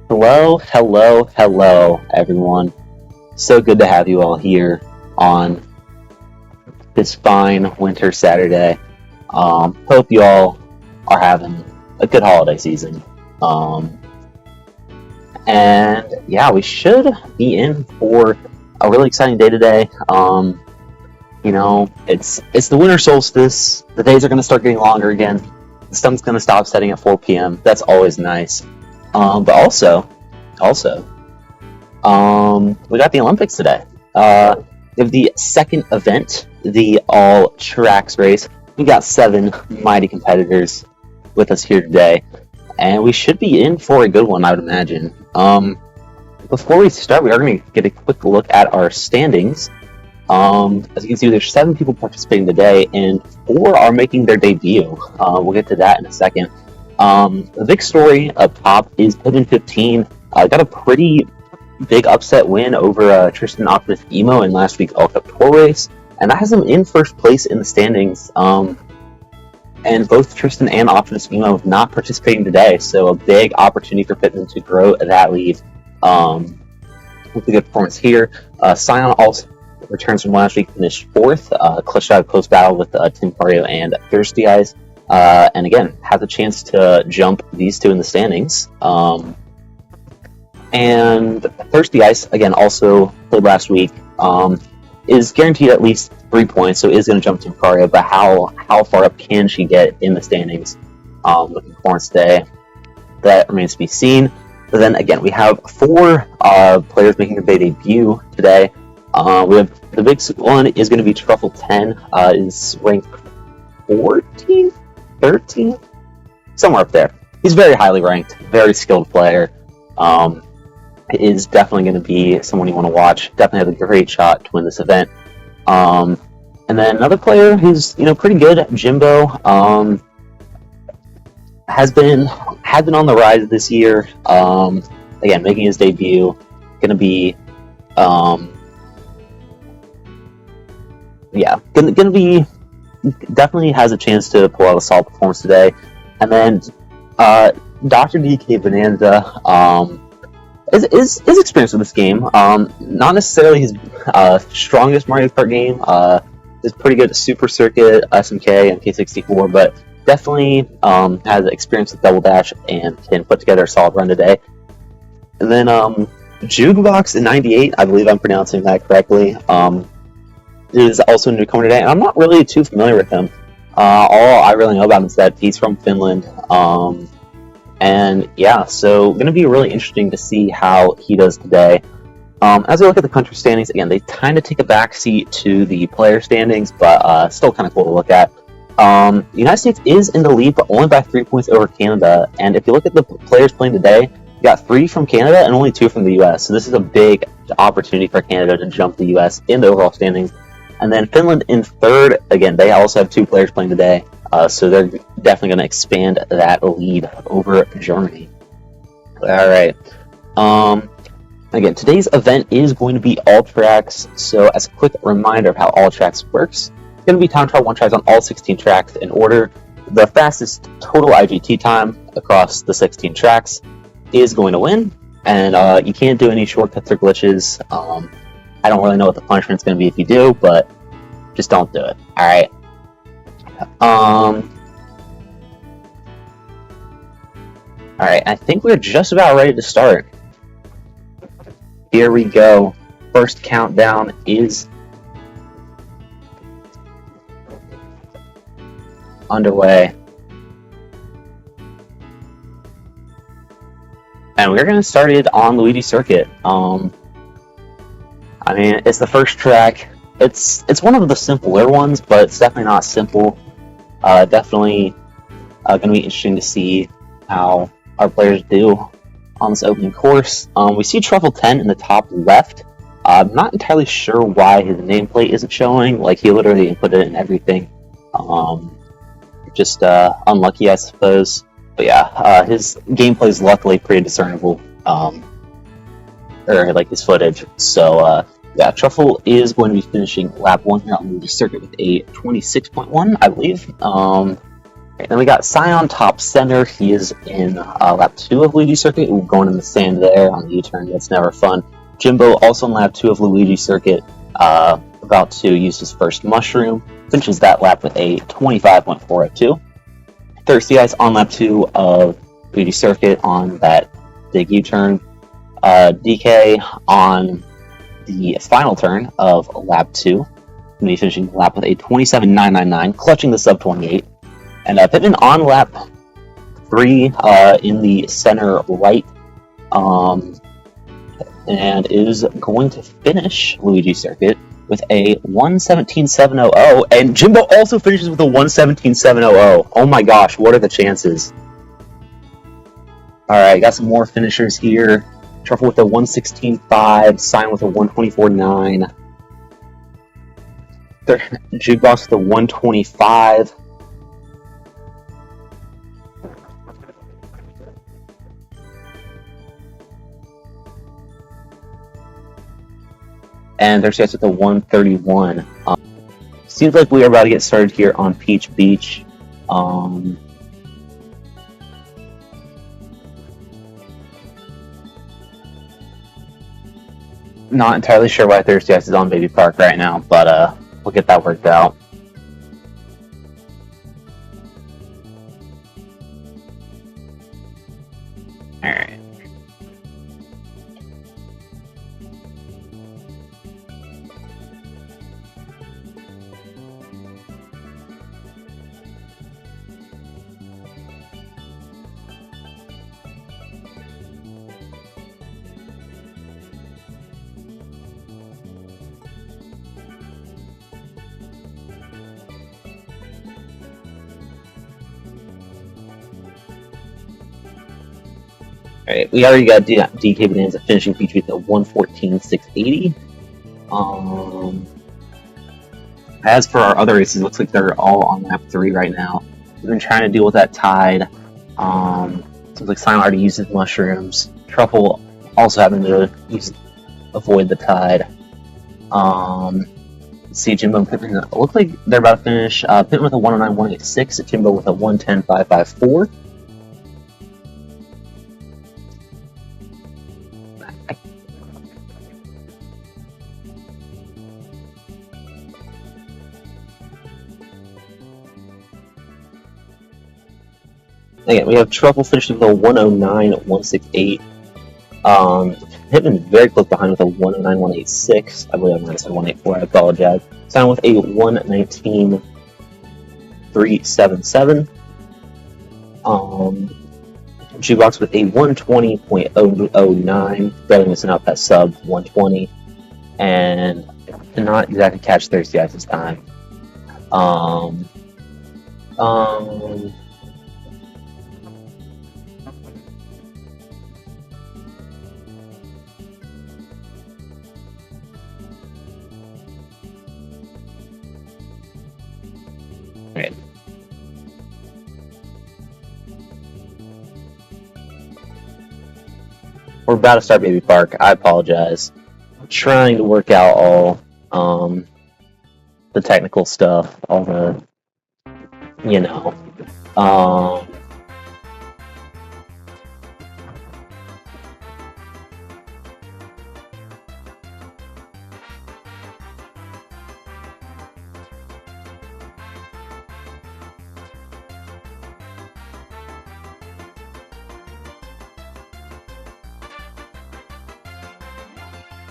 Hello, everyone. So good to have you all here on this fine winter Saturday. Hope you all are having a good holiday season. And yeah, we should be in for a really exciting day today. It's the winter solstice. The days are going to start getting longer again. The sun's going to stop setting at 4 p.m. That's always nice. But also, we got the Olympics today. We have the second event, the all tracks race. We got 7 mighty competitors with us here today, and we should be in for a good one, I would imagine. Before we start, we are going to get a quick look at our standings. As you can see, there's 7 people participating today, and 4 are making their debut. We'll get to that in a second. The big story up top is Pigeon 15. Got a pretty big upset win over Tristan Optimus Emo in last week's All Cup Tour race, and that has him in first place in the standings. And both Tristan and Optimus Emo have not participating today, so a big opportunity for Pittman to grow that lead. With a good performance here. Scion also returns from last week, finished 4th, clutched out post battle with Tim Fario and Thirsty Eyes. And again, has a chance to jump these 2 in the standings. And Thirsty Ice, again, also played last week, is guaranteed at least 3 points, so is going to jump to Fario, but how far up can she get in the standings? Looking for today, that remains to be seen. But then again, we have 4 players making their debut today. We have the big one is going to be Truffle 10, is ranked 14? 13? Somewhere up there. He's very highly ranked, very skilled player. Is definitely going to be someone you want to watch. Definitely has a great shot to win this event. And then another player who's pretty good, Jimbo, has been on the rise this year. Again, making his debut, going to be going to be definitely has a chance to pull out a solid performance today. And then Dr. DK Bonanza is experienced with this game. Not necessarily his strongest Mario Kart game. Is pretty good at Super Circuit, SMK, and K64, but definitely has experience with Double Dash and can put together a solid run today. And then Jukebox in 98, I believe I'm pronouncing that correctly, is also a newcomer today, and I'm not really too familiar with him. All I really know about him is that he's from Finland. And yeah, so going to be really interesting to see how he does today. As we look at the country standings, again, they kind of take a backseat to the player standings, but still kind of cool to look at. The United States is in the lead, but only by 3 points over Canada. And if you look at the players playing today, you got 3 from Canada and only 2 from the U.S. So this is a big opportunity for Canada to jump the U.S. in the overall standings. And then Finland in 3rd. Again, they also have 2 players playing today. So they're definitely going to expand that lead over Germany. All right. Again, today's event is going to be all tracks. So as a quick reminder of how all tracks works, it's going to be time trial 1 tries on all 16 tracks in order. The fastest total IGT time across the 16 tracks is going to win. And you can't do any shortcuts or glitches. I don't really know what the punishment's going to be if you do, but just don't do it. All right. Alright, I think we're just about ready to start. Here we go. First countdown is underway. And we're going to start it on Luigi Circuit. I mean, it's the first track. It's one of the simpler ones, but it's definitely not simple. Definitely going to be interesting to see how our players do on this opening course. We see Truffle 10 in the top left. I'm not entirely sure why his nameplate isn't showing. Like, he literally inputted it in everything. Just unlucky, I suppose. But yeah, his gameplay is luckily pretty discernible. Or like his footage. So yeah, Truffle is going to be finishing lap 1 here on the circuit with a 26.1, I believe. Then we got Scion top center. He is in lap 2 of Luigi Circuit. Ooh, going in the sand there on the U-turn. That's never fun. Jimbo also in lap 2 of Luigi Circuit. About to use his first mushroom. Finishes that lap with a 25.402. Thirsty Eyes on lap 2 of Luigi Circuit on that big U-turn. DK on the final turn of lap 2. Going to be finishing the lap with a 27.999, clutching the sub 28. And Pittman on lap 3 in the center right, and is going to finish Luigi Circuit with a 1:17.700, and Jimbo also finishes with a 1:17.700. Oh my gosh, what are the chances? Alright, got some more finishers here. Truffle with a 1:16.5, Sign with a 1:24.9, Jukebox with a 1:25. And there's just at the 1:31. Seems like we are about to get started here on Peach Beach. Not entirely sure why Thirsty Ice is on Baby Park right now, but we'll get that worked out. Alright. Alright, we already got DK Bonanza finishing Peach with a 1:14.680. As for our other races, it looks like they're all on lap 3 right now. We've been trying to deal with that tide. Seems like Simon already uses mushrooms. Truffle also having to avoid the tide. Let's see, Jimbo and Pittman. It looks like they're about to finish. Pittman with a 1:09.186, Jimbo with a 1:10.554. Again, we have Truffle finishing with a 1:09.168. Pittman very close behind with a 1:09.186. I believe I might have said 1:84. I apologize. Simon with a 1:19.377. Jukebox with a 1:20.009, barely missing out that sub 1:20, and did not exactly catch Thirsty Eyes this time. Right. We're about to start Baby Park. I apologize. I'm trying to work out all the technical stuff, all the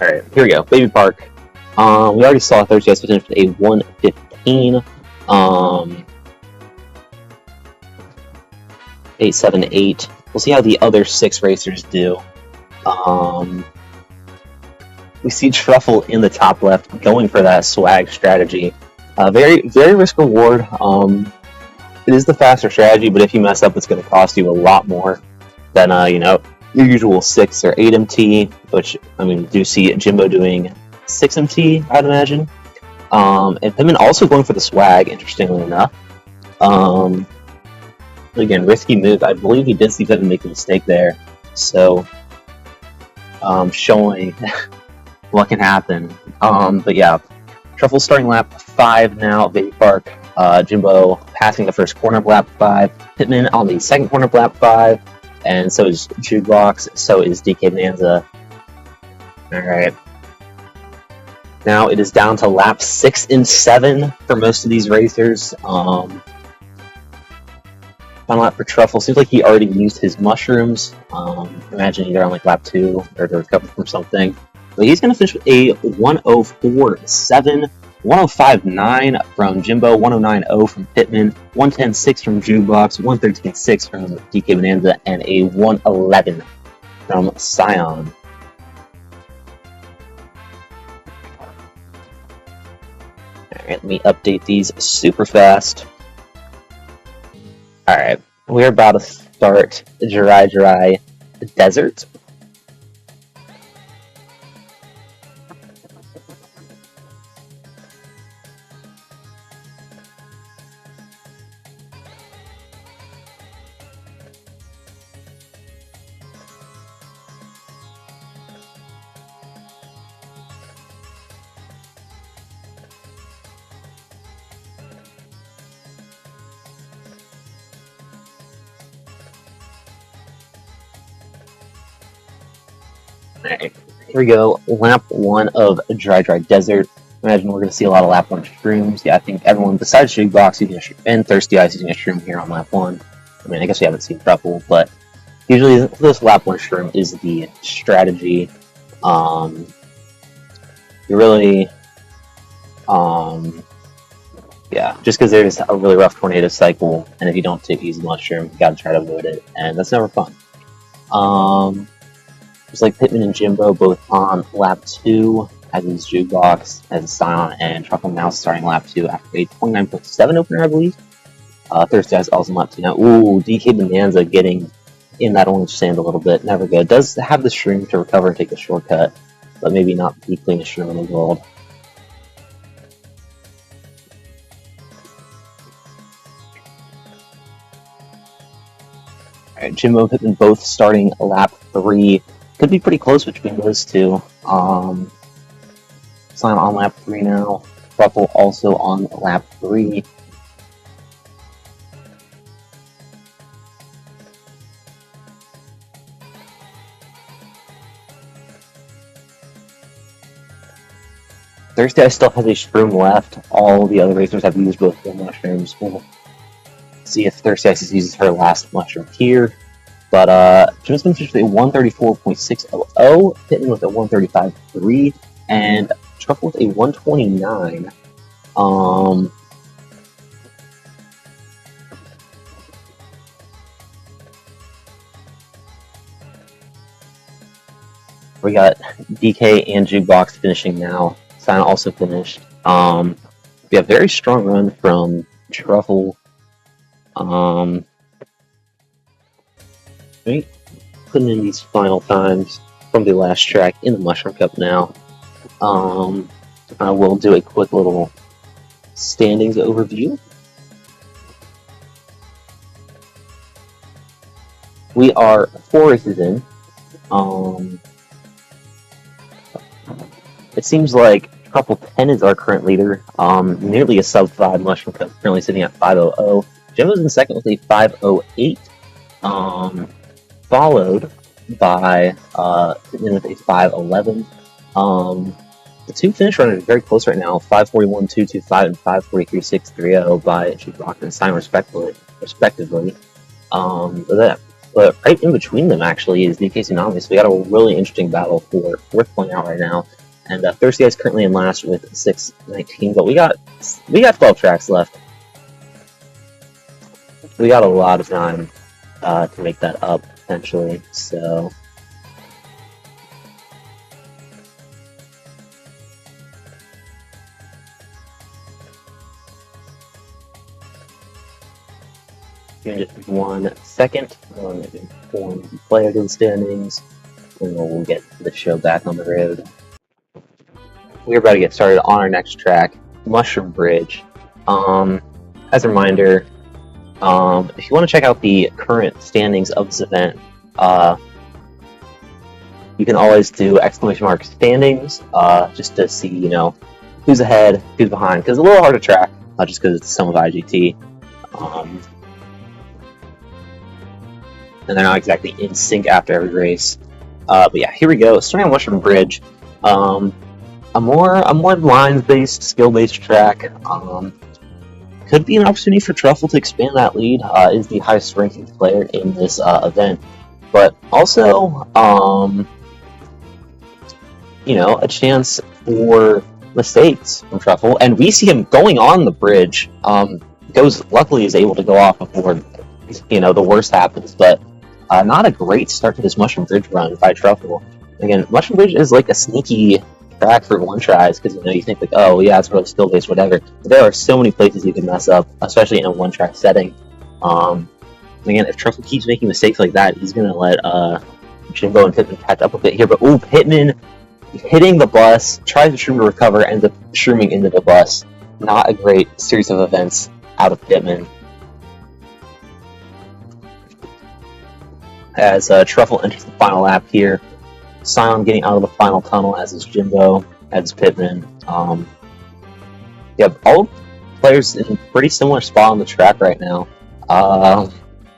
Alright, here we go. Baby Park. We already saw Thirsty Eyes finish with a 1:15. 878. We'll see how the other 6 racers do. We see Truffle in the top left going for that swag strategy. Very, very risk reward. It is the faster strategy, but if you mess up, it's going to cost you a lot more than your usual 6 or 8 MT, which we do see Jimbo doing 6 MT, I'd imagine. And Pittman also going for the swag, interestingly enough. Again, risky move. I believe he did see Pittman make a mistake there, so showing what can happen. But yeah, Truffle starting lap 5 now at Baby Park. Jimbo passing the first corner of lap 5, Pittman on the second corner of lap 5, and so is Jukebox, so is DK Bonanza. Alright. Now it is down to laps 6 and 7 for most of these racers. Final lap for Truffle. Seems like he already used his mushrooms. Imagine either on like lap 2 or to recover from something. But he's going to finish with a 104.7, 105.9 from Jimbo, 109.0 from Pittman, 110.6 from Jukebox, 113.6 from DK Bonanza, and a 111 from Scion. Alright, let me update these super fast. Alright, we're about to start Dry Desert. Alright, here we go. Lap 1 of Dry Desert. Imagine we're going to see a lot of lap 1 shrooms. Yeah, I think everyone besides Jukebox using a shroom, and Thirsty Eyes using a shroom here on lap 1. I mean, I guess we haven't seen Truffle, but usually this lap 1 shroom is the strategy. You really, yeah, just because there's a really rough tornado cycle, and if you don't take easy mushroom, you gotta try to avoid it, and that's never fun. Just like Pittman and Jimbo both on lap 2, as is Jukebox, as is Scion, and Truffle now starting lap 2 after a 29.7 opener, I believe. Thirsty Eyes also on lap 2 now. Ooh, DK Bonanza getting in that orange sand a little bit, never good. Does have the shroom to recover and take the shortcut, but maybe not the cleanest shroom in the world. Alright, Jimbo and Pittman both starting lap 3. Could be pretty close between those two. Scion on lap 3 now. Truffle also on lap 3. Thirsty Eye still has a shroom left. All the other racers have used both their mushrooms. We'll see if Thirsty Eye uses her last mushroom here. But Jim's been finished with a 134.600, Pittman with a 135.3, and Truffle with a 129. We got DK and Jukebox finishing now. Scion also finished. We have a very strong run from Truffle. Right, putting in these final times from the last track in the Mushroom Cup now. I will do a quick little standings overview. We are 4 races in. It seems like Truffle 10 is our current leader. Nearly a sub 5 Mushroom Cup, currently sitting at 5.00. Jimbo's in second with a 5.08. Followed by with a 5.11. The two finish runners are very close right now, 5.41.225 and 5.43.630 by Jukebox and Scion respectively. But right in between them actually is DK Tsunami, so we got a really interesting battle for 4th point out right now. And Thirsty Eye is currently in last with 6.19, but we got 12 tracks left. We got a lot of time to make that up, potentially, so... Give me just 1 second. I'm going to inform the player to the standings, and we'll get the show back on the road. We're about to get started on our next track, Mushroom Bridge. As a reminder, if you want to check out the current standings of this event, you can always do !standings, just to see, who's ahead, who's behind, because it's a little hard to track. just because it's some of IGT. And they're not exactly in sync after every race. But yeah, here we go. Starting on Mushroom Bridge. A more lines-based, skill-based track. Could be an opportunity for Truffle to expand that lead. Is the highest ranking player in this event, but also a chance for mistakes from Truffle. And we see him going on the bridge. Luckily is able to go off before the worst happens, but not a great start to this Mushroom Bridge run by Truffle. Again, Mushroom Bridge is like a sneaky track for one tries, because you think like, oh yeah, it's really skill based, whatever. But there are so many places you can mess up, especially in a one track setting. Again, if Truffle keeps making mistakes like that, he's gonna let Jimbo and Pittman catch up a bit here. But ooh, Pittman hitting the bus, tries to shroom to recover, ends up shrooming into the bus. Not a great series of events out of Pittman. As Truffle enters the final lap here. Sion getting out of the final tunnel, as is Jimbo, as is Pittman. All players in a pretty similar spot on the track right now.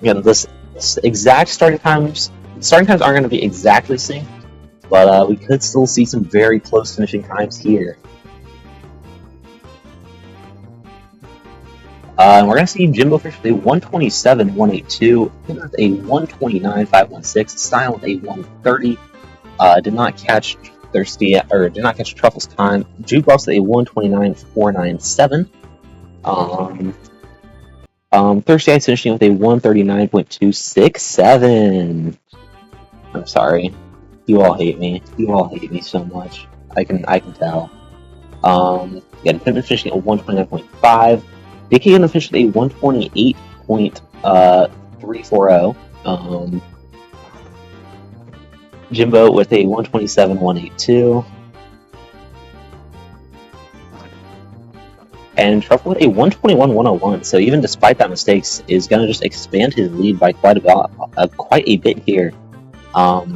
Again, this exact starting times aren't going to be exactly synced, but we could still see some very close finishing times here. And we're going to see Jimbo finish with a 127.182, Pittman with a 129.516, Sion with a 130. Did not catch Truffle's time. Jukebox with a 129.497. Thirsty Eyes finishing with a 139.267. I'm sorry. You all hate me. You all hate me so much. I can tell. Pittman finishing at 129.5. DK gonna finish with a 128.340. Jimbo with a 127.182. And Truffle with a 121.101. So even despite that mistakes, is going to just expand his lead by quite a bit here. Not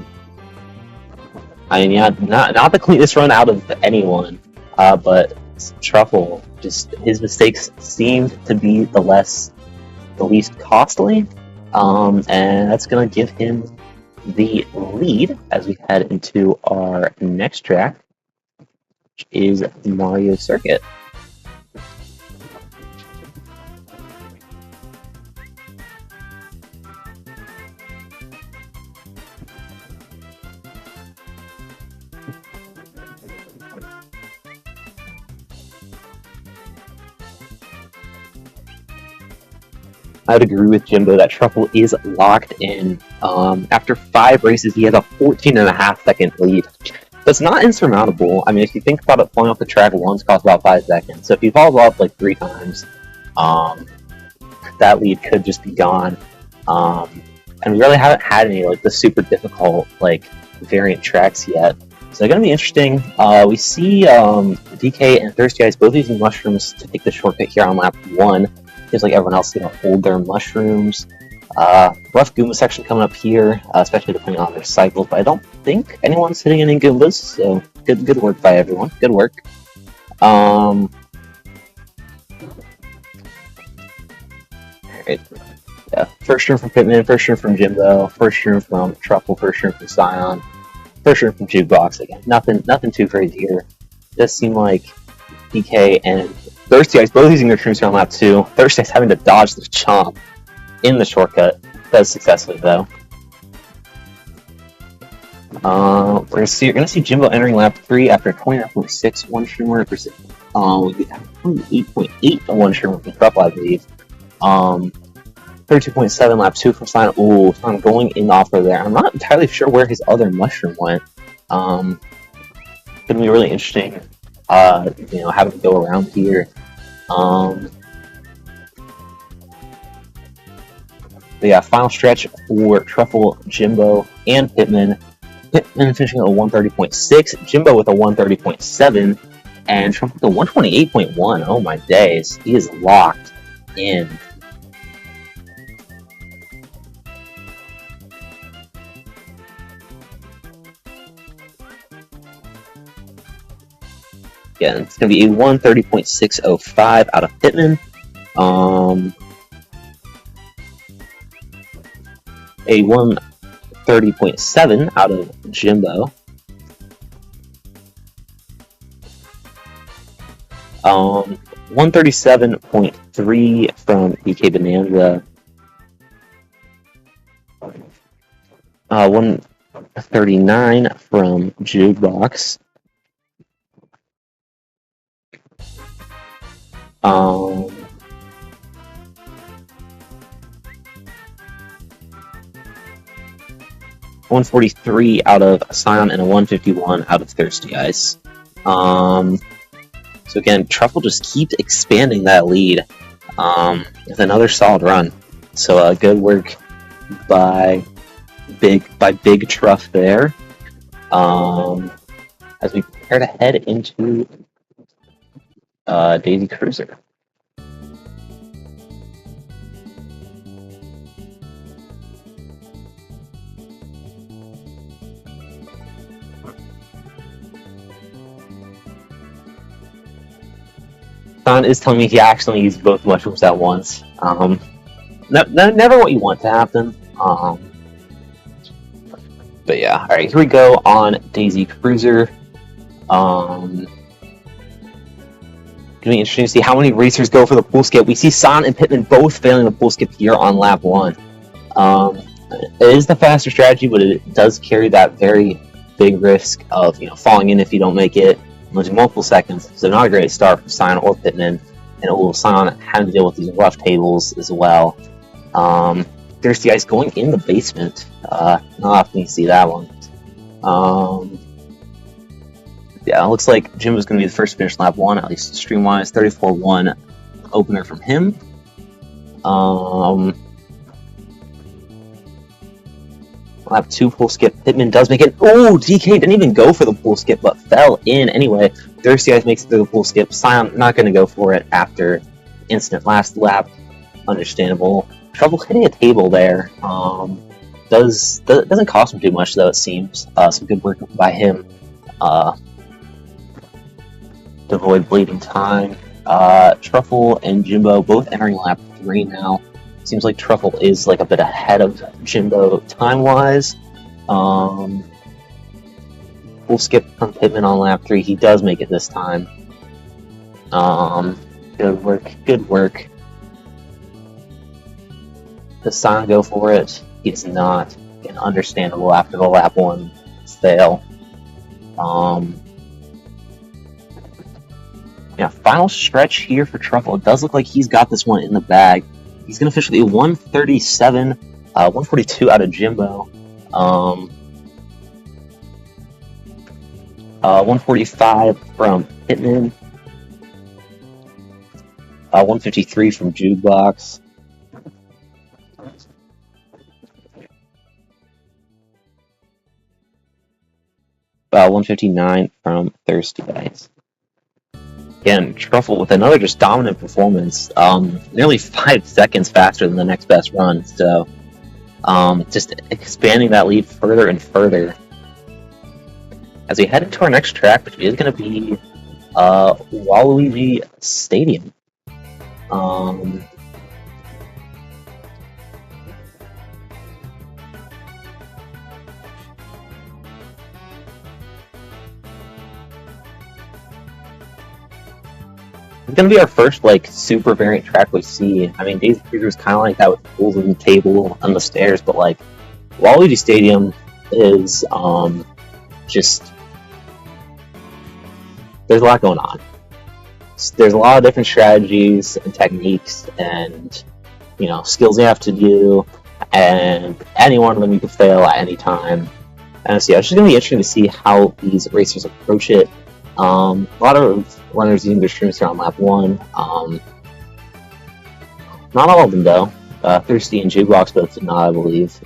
the cleanest run out of anyone, but Truffle, just his mistakes seemed to be the least costly, and that's going to give him the lead as we head into our next track, which is Mario Circuit. I would agree with Jimbo that Truffle is locked in. After 5 races, he has a 14.5 second lead. That's not insurmountable. I mean, if you think about it, falling off the track once costs about 5 seconds. So if he falls off like 3 times, that lead could just be gone. And we really haven't had any like the super difficult variant tracks yet. So it's going to be interesting. We see DK and Thirsty Eyes both using mushrooms to take the shortcut here on lap 1. Seems like everyone else is going to hold their mushrooms. Rough Goomba section coming up here, especially depending on their cycles, but I don't think anyone's hitting any Goombas, so good work by everyone. Good work. Alright. Yeah, first room from Pittman, first room from Jimbo, first room from Truffle, first room from Sion, first room from Jukebox again. Nothing too crazy here. Just seem like DK and Thirsty Eyes both using their shrooms here on lap 2. Thirsty Eyes having to dodge the chomp in the shortcut. Does successfully though. We're gonna see Jimbo entering lap 3 after 29.6 one streamer percent. We have 28.8 one streamer from Truffle, I believe. 32.7 lap 2 from Sion. Ooh, Sion going in off of there. I'm not entirely sure where his other mushroom went. Gonna be really interesting. Having to go around here. But yeah, final stretch for Truffle, Jimbo, and Pittman. Pittman finishing at a 130.6, Jimbo with a 130.7, and Truffle with a 128.1. Oh my days, he is locked in. Again, it's going to be a 130.605 out of Pittman. A 130.7 out of Jimbo. 137.3 from DK Bonanza. 139 from Jukebox. 143 out of Scion and a 151 out of Thirsty Ice. So again, Truffle just keeps expanding that lead with another solid run. So good work by Big Truff there. As we prepare to head into Daisy Cruiser. Don is telling me he actually used both mushrooms at once. Never what you want to happen. But yeah, alright, here we go on Daisy Cruiser. Gonna be interesting to see how many racers go for the pool skip. We see Son and Pittman both failing the pool skip here on lap 1. It is the faster strategy, but it does carry that very big risk of falling in if you don't make it, losing multiple seconds. So not a great start for Scion or Pittman, and Scion having to deal with these rough tables as well. Thirsty Ice going in the basement. Not often you see that one. Yeah, it looks like Jim was going to be the first to finish lap 1, at least stream-wise. 34-1 opener from him. Lap 2 pool skip. Pittman does make it. Oh, DK didn't even go for the pool skip, but fell in anyway. Thirsty Ice makes it through the pool skip. Scion not going to go for it after instant last lap. Understandable. Trouble hitting a table there. Doesn't cost him too much though, it seems. Some good work by him to avoid bleeding time. Truffle and Jimbo both entering lap 3 now. Seems like Truffle is like a bit ahead of Jimbo time-wise. Full skip from Pittman on lap 3. He does make it this time. Good work. Does Scion go for it? He does not. Again, understandable after the lap 1 fail. Yeah, final stretch here for Truffle. It does look like he's got this one in the bag. He's going to finish with a 137, 142 out of Jimbo. 145 from Pittman. 153 from Jukebox. 159 from Thirsty Ice. Again, Truffle with another just dominant performance, nearly 5 seconds faster than the next best run, so just expanding that lead further and further. As we head into our next track, which is going to be Waluigi Stadium. It's gonna be our first super variant track we see. I mean, Daisy Cruiser was kind of like that with pools and the table and the stairs, but Waluigi Stadium is just there's a lot going on. There's a lot of different strategies and techniques and skills you have to do, and any one of them you can fail at any time. And so yeah, it's just gonna be interesting to see how these racers approach it. A lot of runners using their streams here on lap 1. Not all of them though. Thirsty and Jukebox both did not, I believe.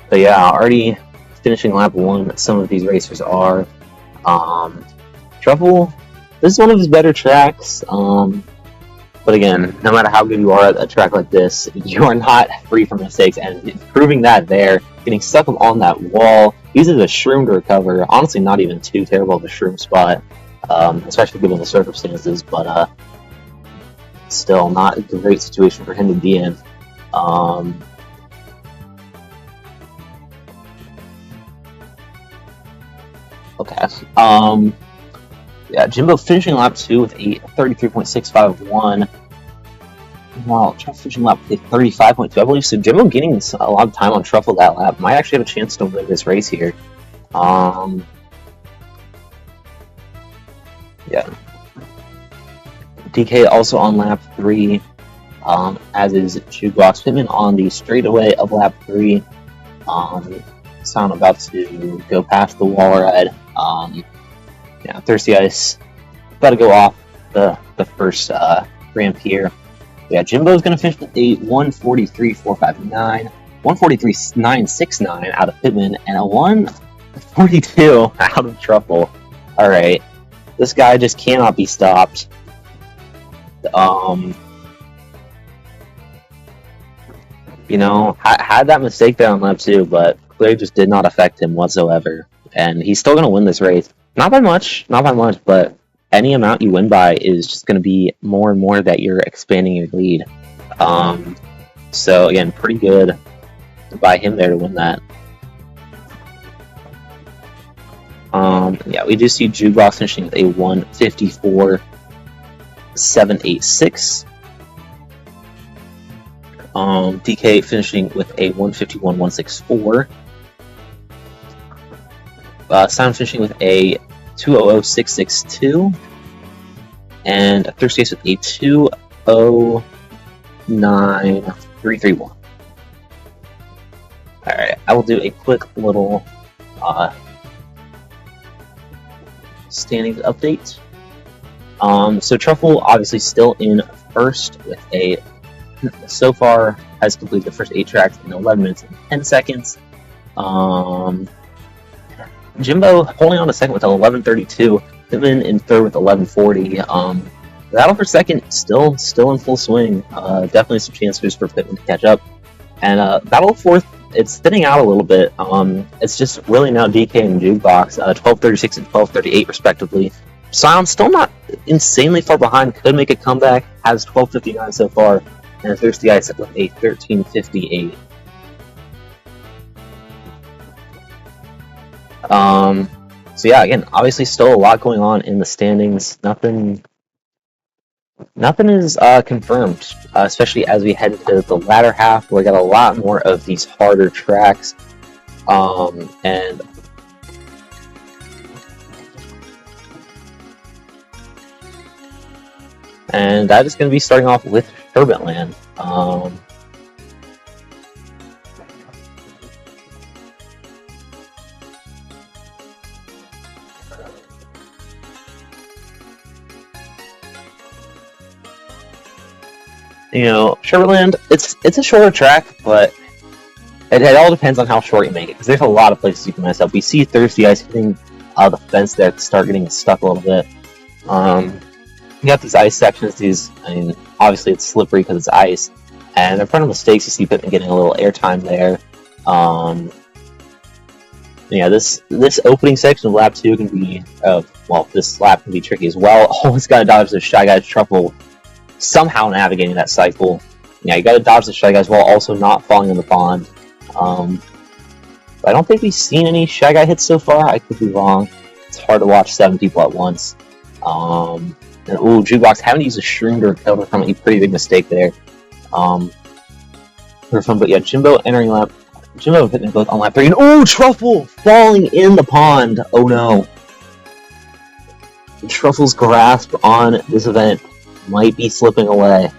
But yeah, already finishing lap 1. Some of these racers are. Truffle, this is one of his better tracks. But again, no matter how good you are at a track like this, you are not free from mistakes, and proving that there, getting stuck on that wall, Uses a shroom to recover. Honestly, not even too terrible of a shroom spot, especially given the circumstances, but still not a great situation for him to be in. Okay. Yeah, Jimbo finishing lap 2 with a 33.651. Wow, Truffle finishing lap with a 35.2, I believe. So Jimbo getting a lot of time on Truffle that lap might actually have a chance to win this race here. Yeah. DK also on lap 3, as is Jukebox Pittman on the straightaway of lap 3. So I'm about to go past the wall ride. Yeah, Thirsty Ice about to go off the first ramp here. Yeah, Jimbo's going to finish with a 143.459, 143.969 out of Pittman, and a 142 out of Truffle. Alright, this guy just cannot be stopped. You know, had that mistake there on lap 2, but clearly just did not affect him whatsoever. And he's still going to win this race. Not by much, but any amount you win by is just going to be more and more that you're expanding your lead. So again, pretty good by him there to win that. Yeah, we do see Jukebox finishing with a 154.786. DK finishing with a 151.164. Simon finishing with a 200.662. And Thirsty Ace with a 209.331. Alright, I will do a quick little standings update. So Truffle obviously still in first with a, so far has completed the first 8 tracks in 11 minutes and 10 seconds. Jimbo holding on to second with 11:32. Pittman in third with 11:40. Battle for second still in full swing. Definitely some chances for Pittman to catch up. And battle fourth, it's thinning out a little bit. It's just really now DK and Jukebox, 12:36 and 12:38 respectively. Sion still not insanely far behind. Could make a comeback. Has 12:59 so far. And Thirsty Ice with a 13:58. So yeah, again, obviously still a lot going on in the standings. Nothing is confirmed, especially as we head into the latter half, where we got a lot more of these harder tracks, and that is going to be starting off with Sherbetland. You know, Sherbetland, it's a shorter track, but it all depends on how short you make it, because there's a lot of places you can mess up. We see Thirsty Ice hitting the fence there to start getting stuck a little bit. You got these ice sections, I mean, obviously it's slippery because it's ice, and in front of mistakes, you see Pittman getting a little airtime there. Yeah, this opening section of lap 2 can be, well, this lap can be tricky as well. Always gotta dodge the Shy Guys Truffle, somehow navigating that cycle. Yeah, you gotta dodge the Shy Guys while also not falling in the pond. I don't think we've seen any Shy Guy hits so far. I could be wrong. It's hard to watch 7 people at once. And ooh, Jukebox having to use a shroom to recover from a pretty big mistake there. But yeah, Jimbo entering lap. Jimbo and Pittman both on lap 3. And ooh, Truffle falling in the pond. Oh no. Truffle's grasp on this event might be slipping away.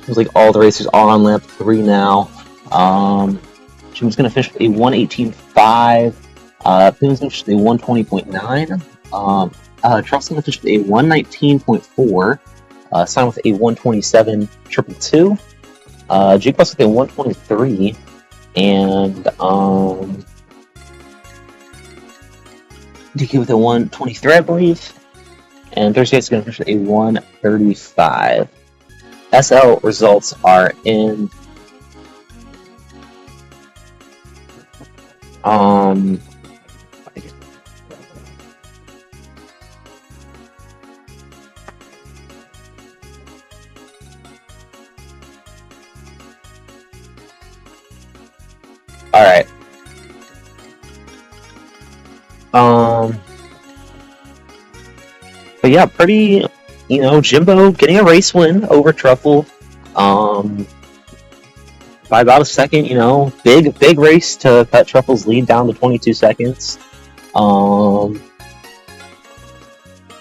Seems like all the racers are on lap 3 now. Jim's going to finish with a 118.5. Pittman's going to finish with a 120.9. Truffle's going to finish with a 119.4. Simon with a 127.222. Jukebox with a 123. And DK with a 123, I believe. And Thirsty is going to finish with a 135. SL results are in. Um, all right. But yeah, pretty. Jimbo getting a race win over Truffle. By about a second. Big race to cut Truffle's lead down to 22 seconds. And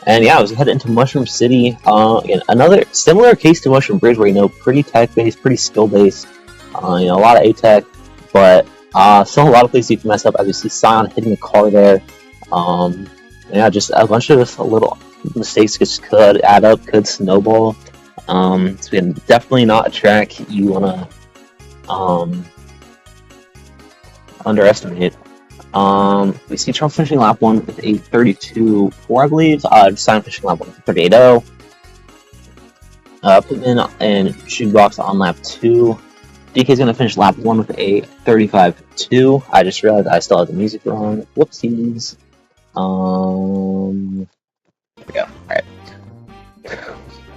yeah, I was headed into Mushroom City. Again, another similar case to Mushroom Bridge, where pretty tech based, pretty skill based. A lot of A tech, but still a lot of places you can mess up. As you see, Sion hitting the car there. Yeah, just a bunch of little mistakes could add up, could snowball. It's been definitely not a track you wanna underestimate. We see Trump finishing lap 1 with a 32.4, I believe. Sion finishing lap 1 with a 38.0. Pittman and Shoebox on lap 2. DK's going to finish lap 1 with a 35.2. I just realized I still have the music wrong. Whoopsies. There we go. Alright.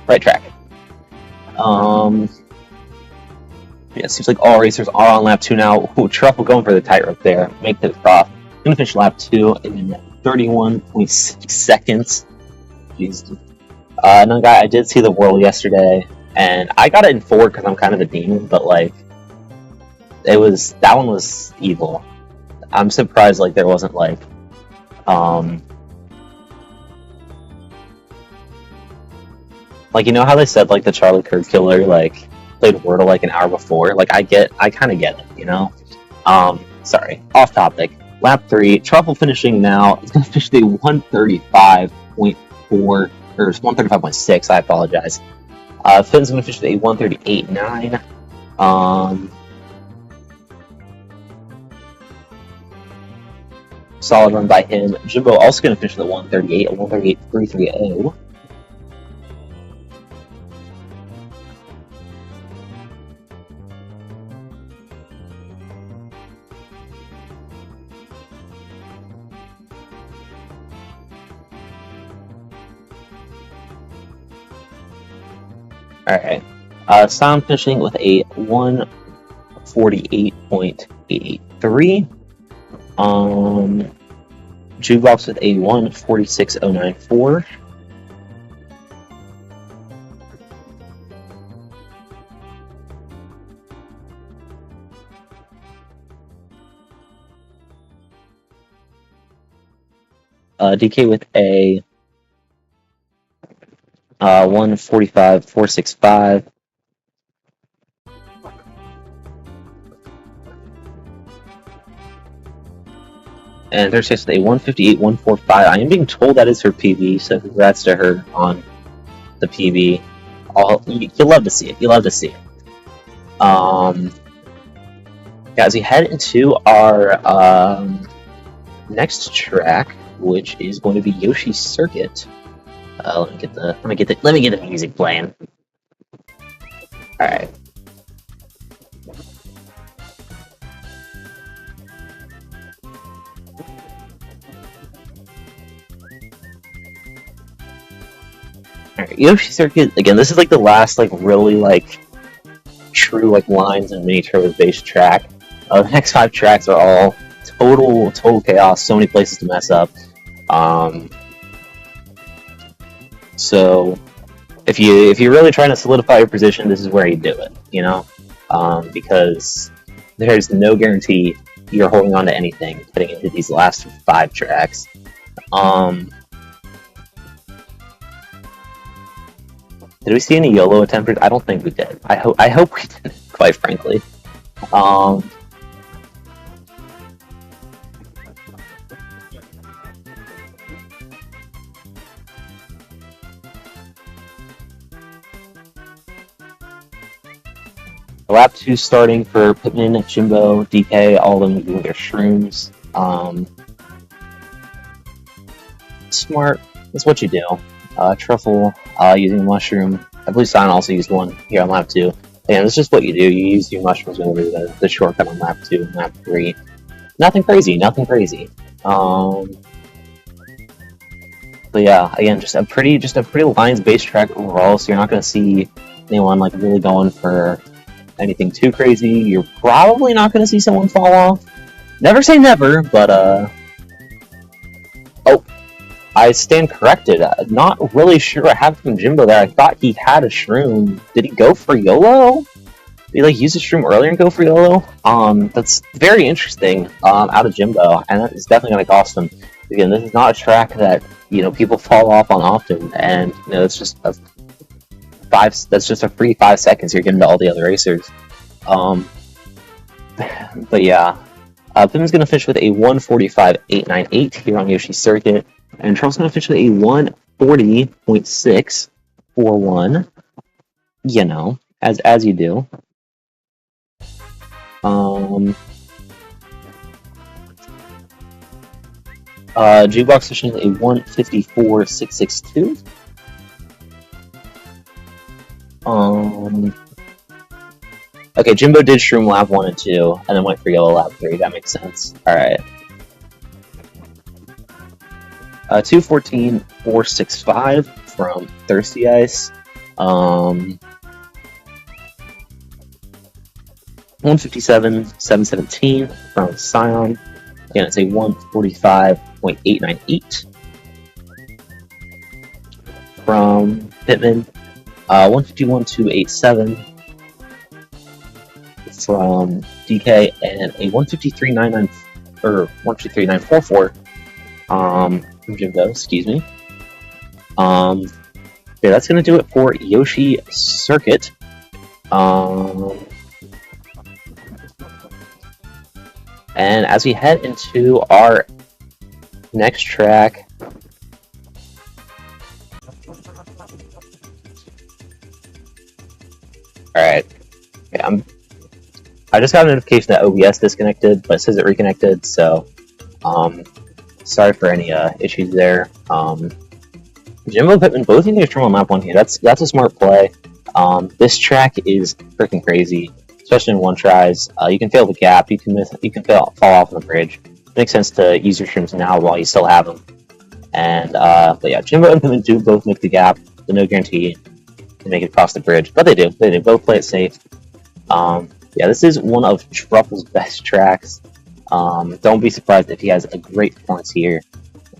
Right track. Yeah, it seems like all racers are on lap 2 now. Ooh, Truffle going for the tightrope there. Make the cross. Going to finish lap 2 in 31.6 seconds. Jeez. Another guy, I did see the World yesterday, and I got it in 4 because I'm kind of a demon, but that one was evil. I'm surprised there wasn't how they said the Charlie Kirk killer played Wordle an hour before. I kind of get it, Sorry, off topic. Lap 3, Truffle finishing now. He's gonna finish the 135.4 or 135.6. I apologize. Finn's gonna finish the 138.9. Solid run by him. Jimbo also gonna finish the 138, a 138.330. Alright. Sound finishing with a 148.883. Jukebox with a 146.094. DK with a 145.465. And there's just a 158.145. I am being told that is her PB, so congrats to her on the PB. You'll love to see it. You'll love to see it. As we head into our next track, which is going to be Yoshi's Circuit. Let me get the music playing. All right. Alright, Yoshi Circuit, again, this is the last really true lines and mini turbos based track. The next 5 tracks are all total chaos, so many places to mess up. So if you're really trying to solidify your position, this is where you do it, because there's no guarantee you're holding on to anything heading into these last 5 tracks. Did we see any YOLO attempters? I don't think we did. I hope we didn't, quite frankly. Lap 2 starting for Pittman, Jimbo, DK, all of them doing their shrooms. Smart. That's what you do. Truffle using mushroom I believe Sion also used one here on lap 2. And it's just what you do. You use your mushrooms over the shortcut on lap 2 and lap 3. Nothing crazy, nothing crazy. But yeah, again, just a pretty lines-based track overall, so you're not going to see anyone like really going for anything too crazy. You're probably not going to see someone fall off. Never say never, but oh, I stand corrected. Not really sure what happened from Jimbo there. I thought he had a shroom. Did he go for YOLO? Did he like use a shroom earlier and go for YOLO? That's very interesting. Out of Jimbo, and that is definitely going to cost him. Again, this is not a track that people fall off on often, and it's just that's just a free 5 seconds you're getting to all the other racers. But yeah, Pim's going to finish with a 1:45.898 here on Yoshi's circuit, and Charles going to finish with a 1:40.641. As you do. Jukebox fishing a 1:54.662. Okay, Jimbo did shroom lap 1 and 2, and then went for YOLO lap 3. That makes sense. Alright. 2:14.465 from Thirsty Ice. 1:57.717 from Sion. Again, it's a 1:45.898 from Pittman. 1:51.287 from DK, and a 1:53.99 or 1:53.944 from Jimbo. Excuse me. Yeah, that's gonna do it for Yoshi Circuit. And as we head into our next track, alright, okay, I just got a notification that OBS disconnected, but it says it reconnected, so sorry for any issues there. Jimbo and Pittman both using a on lap 1 here. That's a smart play. This track is freaking crazy, especially in one tries. You can fail the gap. You can fall off on the bridge. It makes sense to use your shrooms now while you still have them. And but yeah, Jimbo and Pittman do both make the gap. But no guarantee to make it across the bridge, but they do. They do both play it safe. Yeah, this is one of Truffle's best tracks. Don't be surprised if he has a great performance here.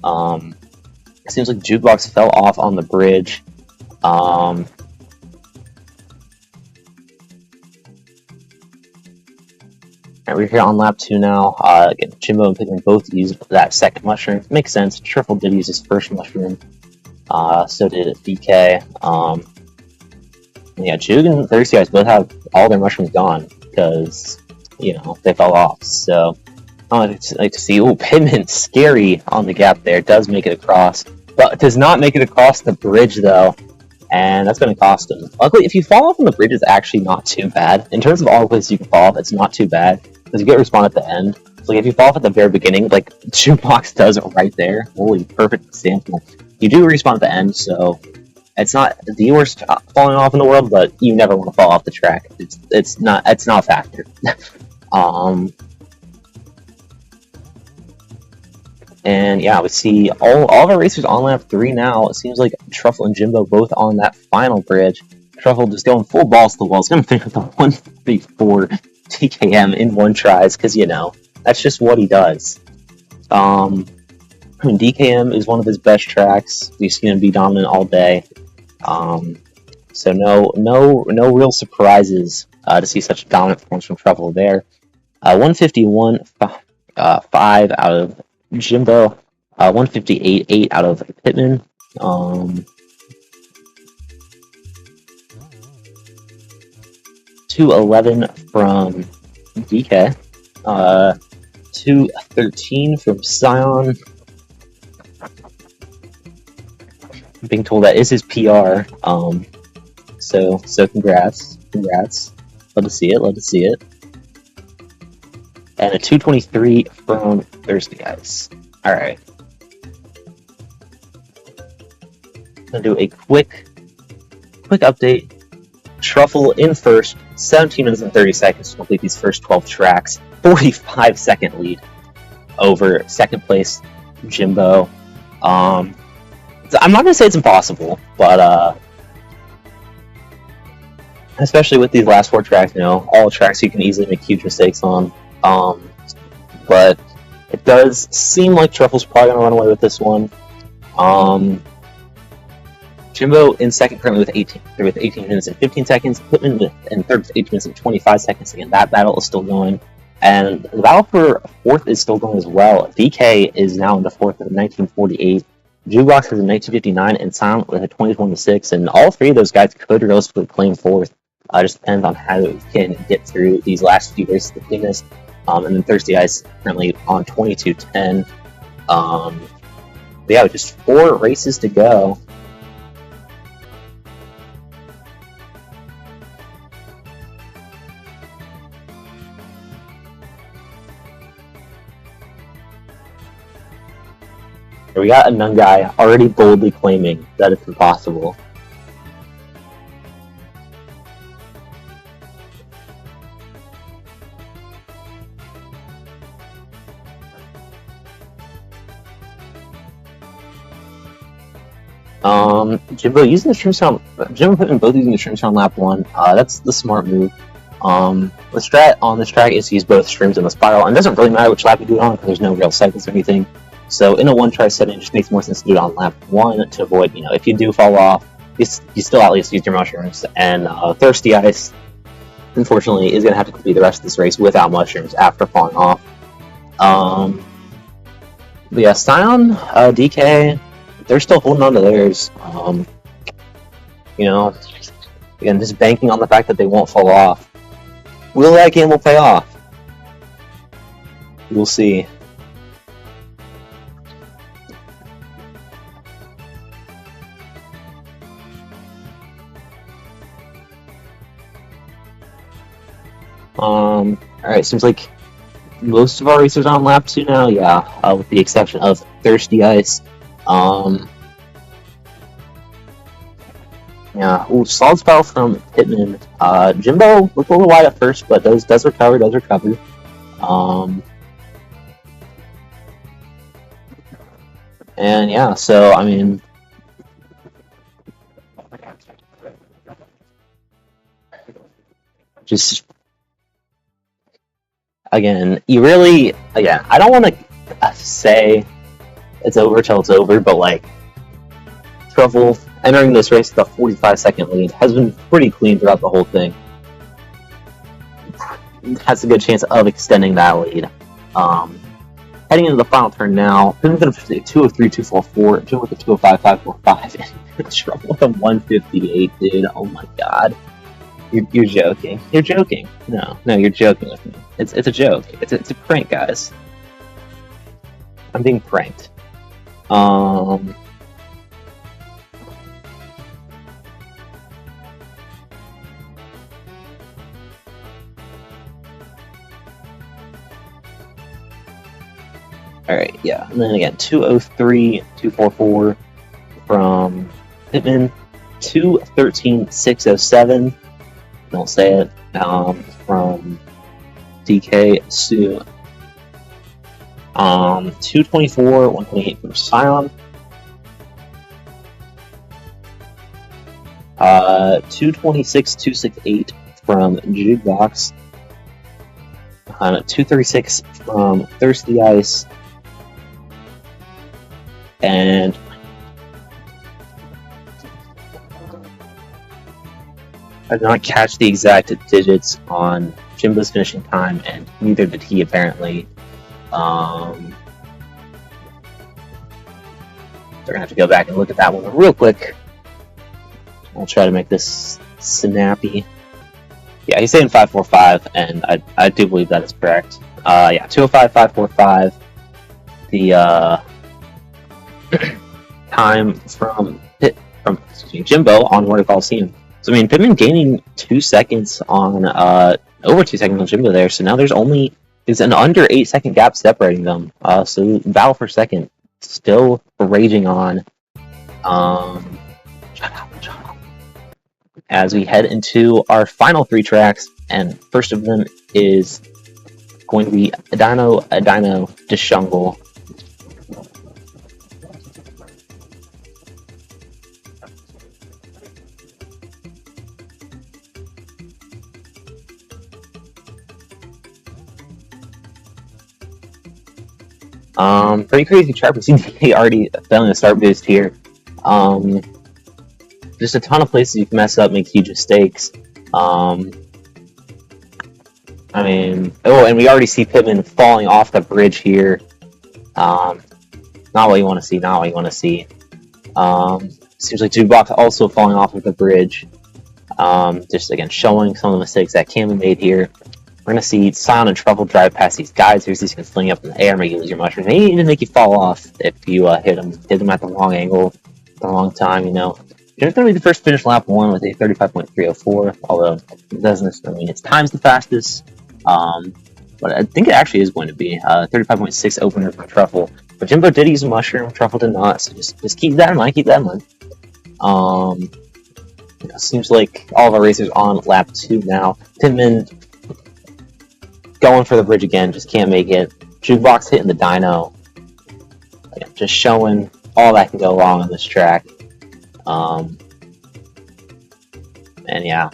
It seems like Jukebox fell off on the bridge. Alright, we're here on lap 2 now. Again, Jimbo and Pittman both used that second mushroom. Makes sense. Truffle did use his first mushroom. So did DK. Yeah, Jug and Thirsty Eyes both have all their mushrooms gone because, they fell off. So, I like to see. Oh, Pittman, scary on the gap there. Does make it across, but does not make it across the bridge, though. And that's going to cost him. Luckily, if you fall off on the bridge, it's actually not too bad. In terms of all the places you can fall off, it's not too bad. Because you get respawn at the end. So, like, if you fall off at the very beginning, like, Jukebox does it right there. Holy, perfect example. You do respawn at the end, so it's not the worst falling off in the world, but you never want to fall off the track. It's not a factor. And yeah, we see all of our racers on lap 3 now. It seems like Truffle and Jimbo both on that final bridge. Truffle just going full balls to the wall. It's going to finish with a 1:34 TKM in one tries, because, that's just what he does. DKM is one of his best tracks. He's going to be dominant all day. So no real surprises to see such a dominant performance from Truffle there. 151.5 out of Jimbo, 158.8 out of Pittman. 211 from DK. 213 from Sion. I'm being told that is his PR. So congrats. Love to see it. And a 223 from Thirsty Ice. Alright. Gonna do a quick quick update. Truffle in first, 17 minutes and 30 seconds to complete these first 12 tracks. 45-second lead over second place Jimbo. I'm not going to say it's impossible, but especially with these last 4 tracks, all tracks you can easily make huge mistakes on. But it does seem like Truffle's probably going to run away with this one. Jimbo in second currently with 18 minutes and 15 seconds. Pittman in third with 18 minutes and 25 seconds. Again, that battle is still going. And the battle for fourth is still going as well. DK is now in the fourth with 1948. Jukebox has a 1959 and Silent with a 2026. And all 3 of those guys could realistically claim fourth. Just depends on how we can get through these last few races to cleanest. And then Thirsty Ice currently on 22:10. Yeah, just 4 races to go. We got a Nun guy already boldly claiming that it's impossible. Jimbo using the trim sound. Jimbo putting both using the trim sound lap 1. That's the smart move. The strat on this track is to use both streams in the spiral, and it doesn't really matter which lap you do it on because there's no real cycles or anything. So in a 1-try setting, it just makes more sense to do it on lap 1 to avoid, if you do fall off, you still at least use your mushrooms. And Thirsty Ice, unfortunately, is going to have to complete the rest of this race without mushrooms after falling off. But yeah, Scion, DK, they're still holding on to theirs. Again, just banking on the fact that they won't fall off. Will that gamble pay off? We'll see. Alright, seems like most of our racers are on lap 2 now, yeah, with the exception of Thirsty Ice. Yeah, ooh, solid spell from Pittman. Jimbo looked a little wide at first, but does recover. And yeah, so, I mean, just, again, I don't want to say it's over till it's over, but, like, Truffle entering this race with a 45-second lead has been pretty clean throughout the whole thing. Has a good chance of extending that lead. Heading into the final turn now, Pittman's going to proceed 203, 244, Jim with a 205, 545, and Truffle with a 158, dude. Oh my god. You're joking. You're joking. No, you're joking with me. It's a joke. It's a prank, guys. I'm being pranked. Alright, yeah. And then again, 203, 244 from Pittman, 213, 607. Don't say it. From DK, Sue. 224, 128 from Scion. 226, 268 from Jukebox. 236 from Thirsty Ice. And I did not catch the exact digits on Jimbo's finishing time, and neither did he apparently. They're gonna have to go back and look at that one real quick. I'll try to make this snappy. Yeah, he's saying 545, and I do believe that is correct. 205, 545. The time from Jimbo on Water Coliseum. So I mean, Pittman gaining 2 seconds on over 2 seconds on Jimbo there. So now there's an under 8 second gap separating them. So battle for second still raging on. Shut up. as we head into our final 3 tracks, and first of them is going to be a Dino Deshungle. Pretty crazy track. We see DK already failing a start boost here. Just a ton of places you can mess up, make huge mistakes. I mean, and we already see Pittman falling off the bridge here. Not what you want to see, not what you want to see. Seems like Jukebox also falling off of the bridge. Just again, showing some of the mistakes that can be made here. We're going to see Scion and Truffle drive past these guys. Here's these can fling up in the air, make you lose your mushrooms. Maybe even make you fall off if you hit them at the wrong angle, at the wrong time, you know. It's going to be the first finish lap 1 with a 35.304, although it doesn't necessarily mean its time's the fastest. But I think it actually is going to be 35.6 opener for Truffle. But Jimbo did use a mushroom, Truffle did not, so just keep that in mind, Seems like all of our racers on lap 2 now. Pittman going for the bridge again, just can't make it. Jukebox hitting the dyno. Again, just showing all that can go wrong on this track. And yeah.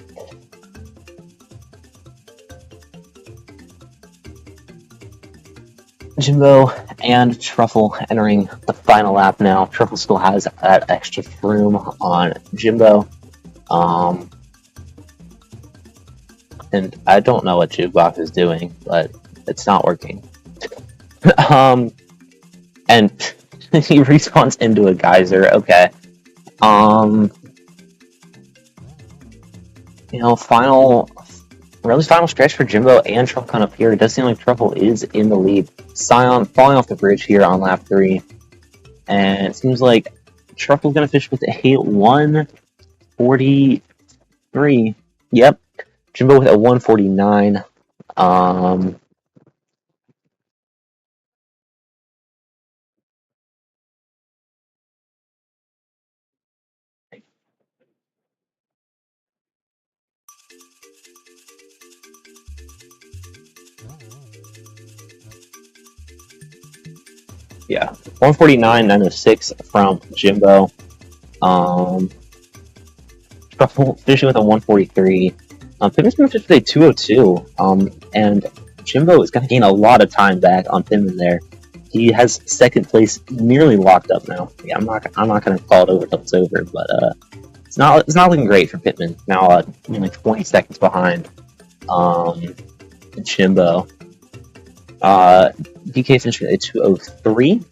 Jimbo and Truffle entering the final lap now. Truffle still has that extra room on Jimbo. And I don't know what Jukebox is doing, but it's not working. And he respawns into a geyser. Okay. Final stretch for Jimbo and Truffle coming up here. It does seem like Truffle is in the lead. Scion falling off the bridge here on lap 3. And it seems like Truffle's going to finish with a 1:43. Yep. Jimbo with a 1:49. Yeah, 1:49.906 from Jimbo. Truffle finishing with a 1:43. Pittman's going to finish with a 2:02. And Jimbo is going to gain a lot of time back on Pittman there. He has second place nearly locked up now. Yeah, I'm not going to call it over until it's over, but it's not looking great for Pittman. Now only 20 seconds behind Jimbo. DK finished with a 2:03.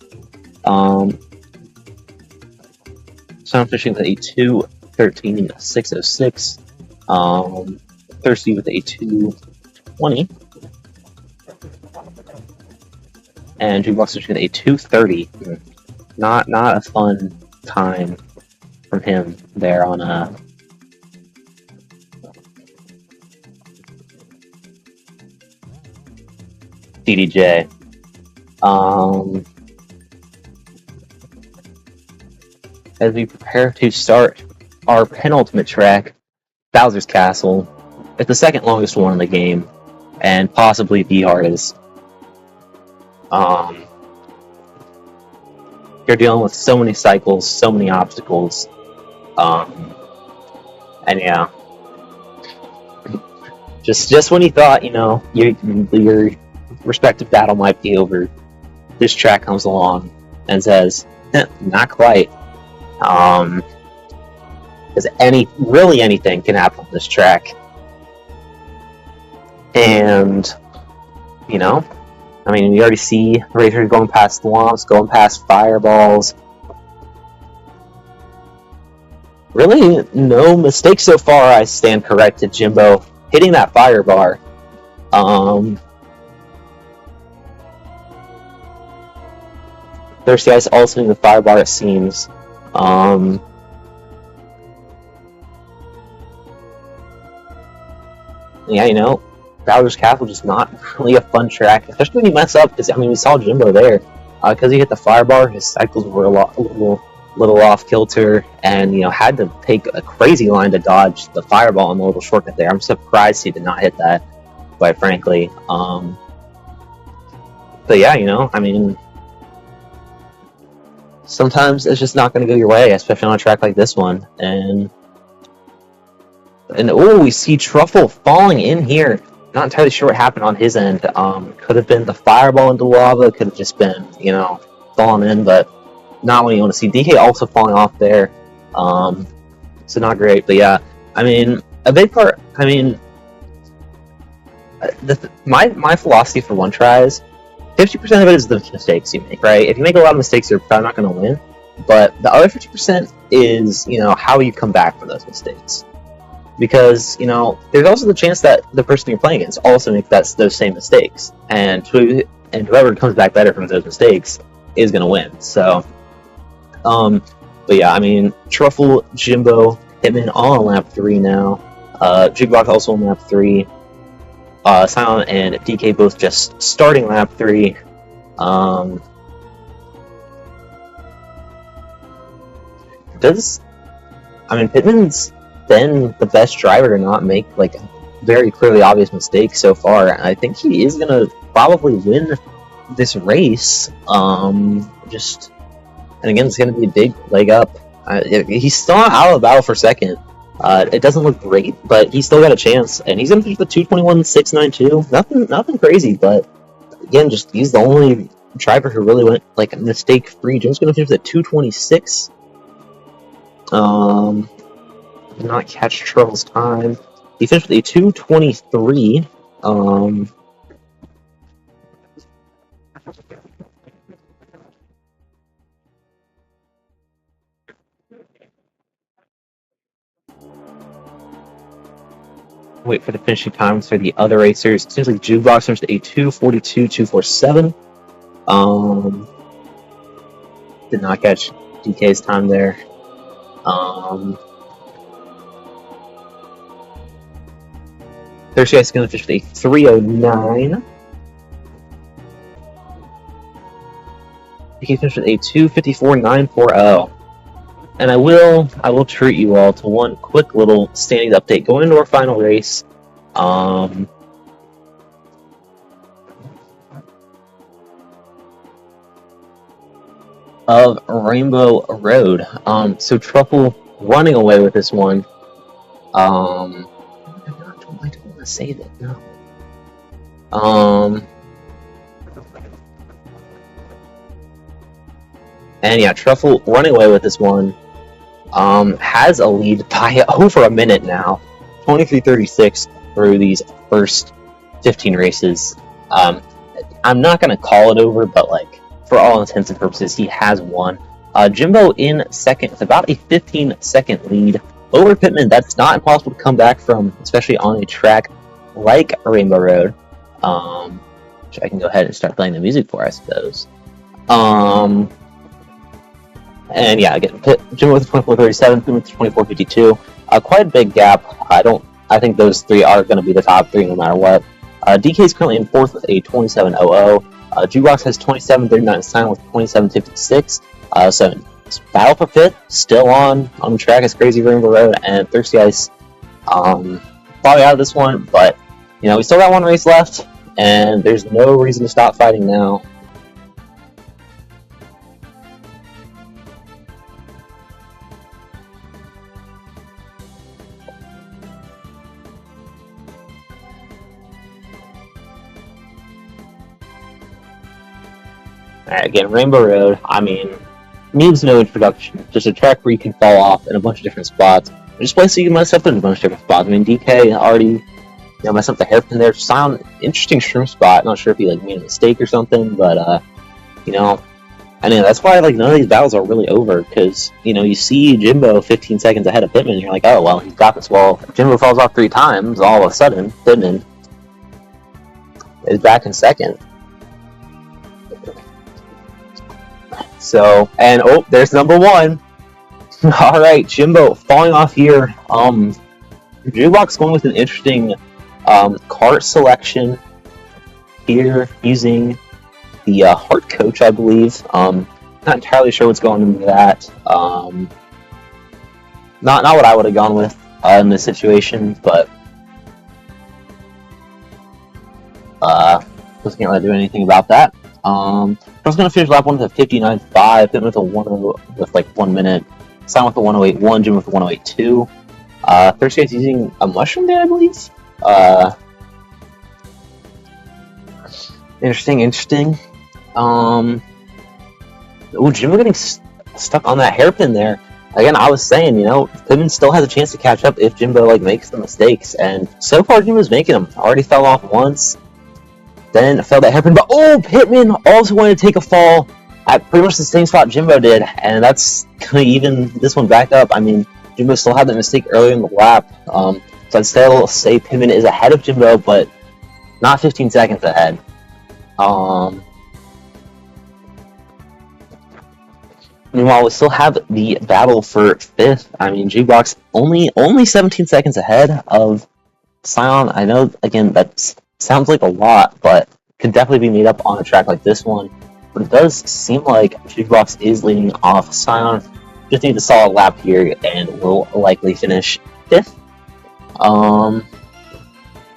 So I'm finishing with a 2:13.606. Thirsty with a 2:20. And Jukebox finishing with a 2:30. Not a fun time from him there on DDJ. As we prepare to start our penultimate track, Bowser's Castle. It's the second longest one in the game, and possibly the hardest. You're dealing with so many cycles, so many obstacles, and yeah. Just when you thought, your respective battle might be over, this track comes along and says, not quite. Because anything can happen on this track. And, we already see racers going past swamps, going past fireballs. Really, no mistakes so far. I stand corrected, Jimbo. Hitting that fire bar. Thirsty Ice also hitting the fire bar, it seems. Yeah, Bowser's Castle just not really a fun track, especially when you mess up. Because we saw Jimbo there, because he hit the fire bar. His cycles were a little little off kilter, and had to take a crazy line to dodge the fireball on the little shortcut there. I'm surprised he did not hit that, quite frankly. But yeah, I mean, sometimes it's just not going to go your way, especially on a track like this one. And we see Truffle falling in here. Not entirely sure what happened on his end. Could have been the fireball into lava. Could have just been, falling in, but not what you want to see. DK also falling off there. So not great. But yeah, I mean, a big part. I mean, my philosophy for one tries, 50% of it is the mistakes you make, right? If you make a lot of mistakes, you're probably not going to win. But the other 50% is, how you come back from those mistakes. Because, there's also the chance that the person you're playing against also makes those same mistakes. And whoever comes back better from those mistakes is going to win. So, but yeah, I mean, Truffle, Jimbo, Hitman all on lap 3 now. Jukebox also on lap 3. Silent and DK both just starting lap 3. Pittman's been the best driver to not make very clearly obvious mistakes so far, and I think he is gonna probably win this race. And again, it's gonna be a big leg up. He's still not out of the battle for second. It doesn't look great, but he's still got a chance, and he's gonna finish with 2:21.692. Nothing crazy, but again, he's the only driver who really went mistake free. Jones gonna finish at 2:26. Did not catch Truffle's time. He finished with a 2:23. Wait for the finishing times for the other racers. It seems like Jukebox finished a 2:42.247. Did not catch DK's time there. Thursday is going to finish with a 3:09. DK finished with a 2:54.940. And I will treat you all to one quick little standings update going into our final race. Of Rainbow Road. So Truffle running away with this one. I don't want to save it. No. And yeah, Truffle running away with this one. Has a lead by over a minute now. 23:36 through these first 15 races. I'm not going to call it over, but for all intents and purposes, he has won. Jimbo in second with about a 15-second lead over Pittman. That's not impossible to come back from, especially on a track like Rainbow Road. Which I can go ahead and start playing the music for, I suppose. And yeah, again, Jimbo with 24:37, Pittman with 24:52. Quite a big gap. I think those three are going to be the top three no matter what. DK is currently in fourth with a 27:00. Jukebox has 27:39, Silent with 27:56. So battle for fifth, still on the track. It's crazy Rainbow Road, and Thirsty Ice probably out of this one, but we still got one race left, and there's no reason to stop fighting now. Alright, again, Rainbow Road, needs no introduction. Just a track where you can fall off in a bunch of different spots. Just a place you can mess up in a bunch of different spots. DK already, messed up the hairpin there. Silent, interesting shroom spot. Not sure if he made a mistake or something, but that's why none of these battles are really over, because you see Jimbo 15 seconds ahead of Pittman, and you're like, oh well, he's got this. Well, Jimbo falls off 3 times. All of a sudden, Pittman is back in second. So, and there's number 1. All right, Jimbo falling off here. Jukebox going with an interesting kart selection here, using the Heart Coach, I believe. Not entirely sure what's going into that. Not what I would have gone with in this situation, but just can't really do anything about that. I was going to finish lap 1 with a 59.5, then with a 1 with like 1 minute, Simon with a 108.1, Jim with a 108.2. Thursday is using a mushroom there, I believe. Interesting. Jimbo getting stuck on that hairpin there. Again, I was saying, Pittman still has a chance to catch up if Jimbo makes the mistakes, and so far Jimbo's making them. Already fell off once, then fell that hairpin, but Pittman also wanted to take a fall at pretty much the same spot Jimbo did, and that's gonna even this one back up. I mean, Jimbo still had that mistake earlier in the lap, so I'd still say Pittman is ahead of Jimbo, but not 15 seconds ahead. Meanwhile, we still have the battle for 5th. I mean, Jukebox only 17 seconds ahead of Scion. I know, again, that sounds like a lot, but could definitely be made up on a track like this one. But it does seem like Jukebox is leading off Scion. Just need a solid lap here, and will likely finish 5th.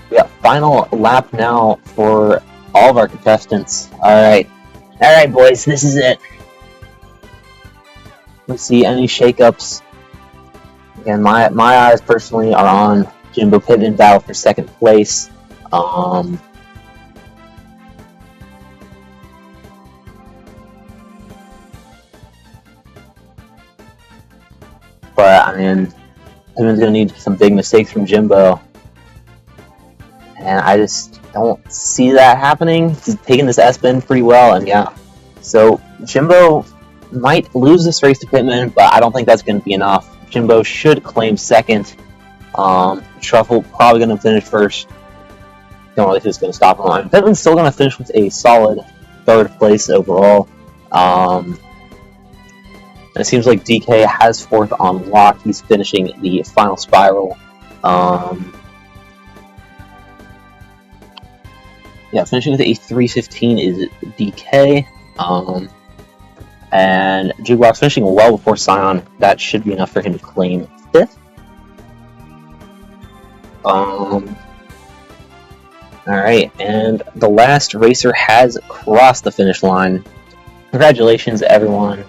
We got final lap now for all of our contestants. Alright, boys, this is it. Let's see any shakeups. Again, my eyes personally are on Jimbo Pittman battle for 2nd place. But I mean, Pittman's gonna need some big mistakes from Jimbo, and I just don't see that happening. He's taking this S-bend pretty well, and yeah, so Jimbo might lose this race to Pittman, but I don't think that's going to be enough. Jimbo should claim 2nd. Truffle probably going to finish 1st. Don't really think it's going to stop him. I mean, Pittman's still going to finish with a solid 3rd place overall. And it seems like DK has 4th on lock. He's finishing the final spiral. Finishing with a 3:15 is DK. And Jukebox finishing well before Scion. That should be enough for him to claim 5th. Alright, and the last racer has crossed the finish line. Congratulations, everyone.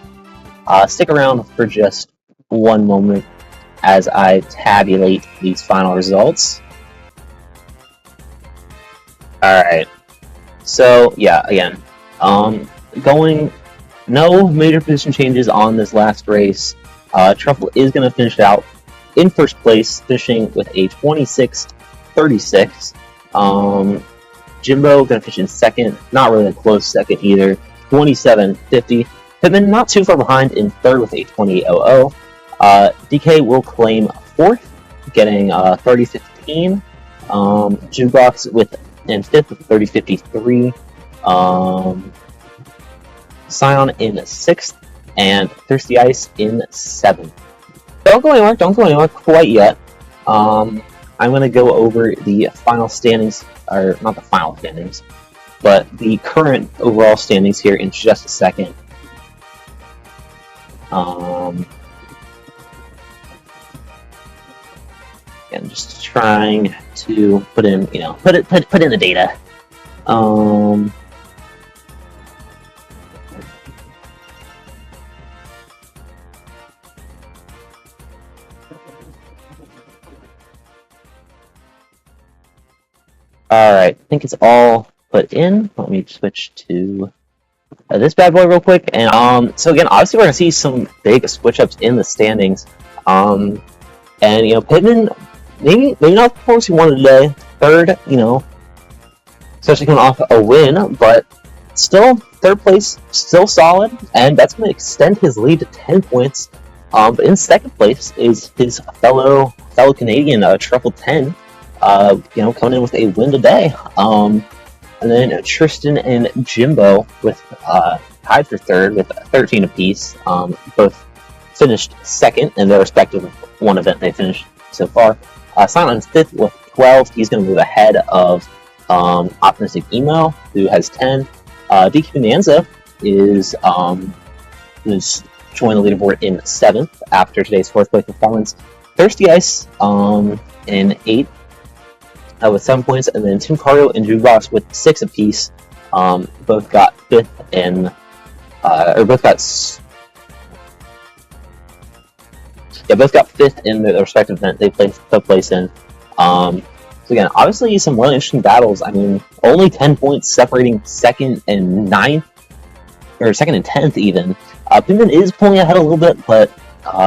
Stick around for just one moment as I tabulate these final results. Alright, so yeah, again, no major position changes on this last race. Truffle is going to finish out in 1st place, finishing with a 26.36. Jimbo going to finish in 2nd, not really a close 2nd either, 27.50. Pittman not too far behind in 3rd with a 28.00. DK will claim 4th, getting 30.15. Jukebox in 5th with 30.53. Scion in 6th, and Thirsty Ice in 7th. Don't go anywhere quite yet. I'm going to go over the final standings, or not the final standings, but the current overall standings here in just a second. Again, just trying to put in, put in the data. Alright, I think it's all put in. Let me switch to this bad boy real quick. And so again, obviously we're going to see some big switch-ups in the standings. And, Pittman, maybe not the performance he wanted today. 3rd, especially coming off a win, but still, 3rd place, still solid, and that's going to extend his lead to 10 points. But in 2nd place is his fellow Canadian, Truffle 10. Coming in with a win today. And then Tristan and Jimbo with tied for 3rd with 13 apiece. Both finished 2nd in their respective one event they finished so far. Simon's 5th with 12. He's going to move ahead of Optimistic Emo, who has 10. DK Bonanza is who's joined the leaderboard in 7th after today's 4th place performance. Thirsty Ice in 8th with 7 points, and then Tim Cargo and Jukebox with 6 apiece. Both got 5th in, both got 5th in their respective event they took place in. So again, obviously some really interesting battles. I mean, only 10 points separating 2nd and 9th, or 2nd and 10th even. Pittman is pulling ahead a little bit, but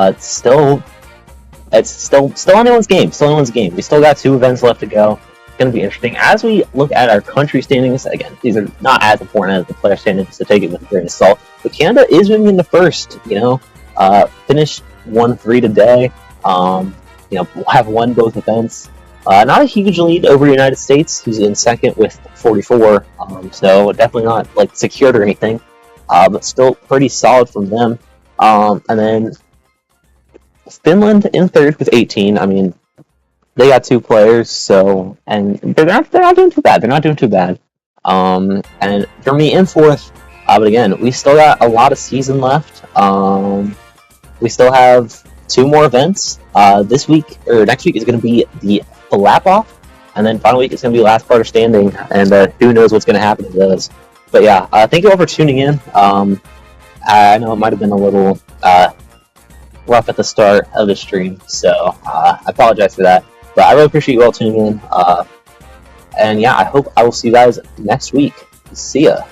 it's still anyone's game. Still anyone's game. We still got 2 events left to go. It's going to be interesting. As we look at our country standings, again, these are not as important as the player standings, so take it with a grain of salt. But Canada is moving into first. Finished 1-3 today. Have won both events. Not a huge lead over the United States, who's in 2nd with 44. So definitely not like secured or anything. But still pretty solid from them. And then Finland in 3rd with 18. I mean, they got 2 players, and they're not doing too bad. They're not doing too bad. And Germany in 4th. But again, we still got a lot of season left. We still have 2 more events. This week or next week is going to be the lap off, and then final week is going to be last part of standing. And who knows what's going to happen to those. But yeah, thank you all for tuning in. I know it might have been a little rough at the start of the stream, so I apologize for that. But I really appreciate you all tuning in. And yeah, I hope I will see you guys next week. See ya.